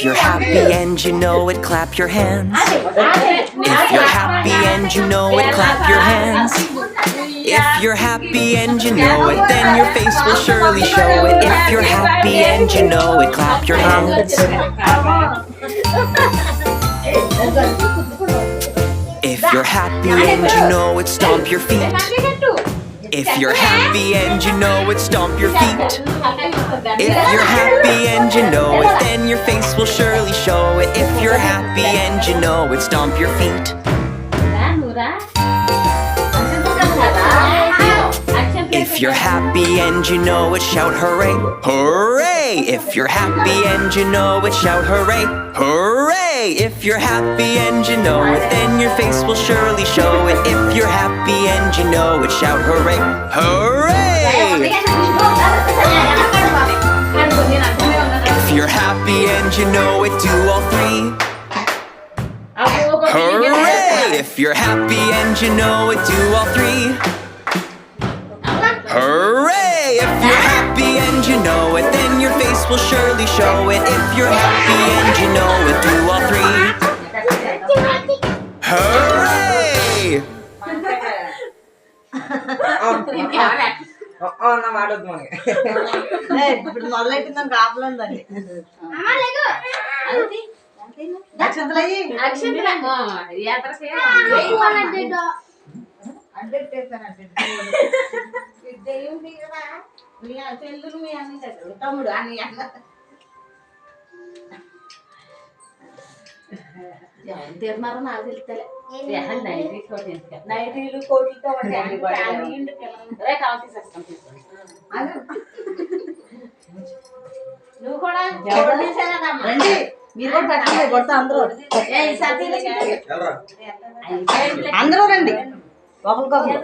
you're happy and you know it, clap your hands. If you're happy and you know it, clap your hands. If you're happy and you know it, then your face will surely show it. If you're happy and you know it, clap your hands. If you're happy and you know it, stomp your feet. If you're happy and you know it, stomp your feet. If you're happy and you know it, then your face will surely show it. If you're happy and you know it, stomp your feet. If you're happy and you know it, shout hooray, hooray! If you're happy and you know it, shout hooray, hooray! If you're happy and you know it, then your face will surely show it. If you're happy and you know it, shout hooray, hooray! If you're happy and you know it, do all three. Hooray! If you're happy and you know it, do all three. Hooray! If you're happy and you know it, then your face will surely show it. If you're happy and you know it, do all three. Hooray! ఇప్పుడు మొదలెట్టిందని కాపలందండి చెల్లులు మీ అన్ని తమ్ముడు అని తీర్మారం నాకు తెలుస్తలే నైటీలు కోట్లతో నువ్వు కూడా మీరు కూడా పెట్టండి కొడతా అందరూ రండి ఒకరికొకరు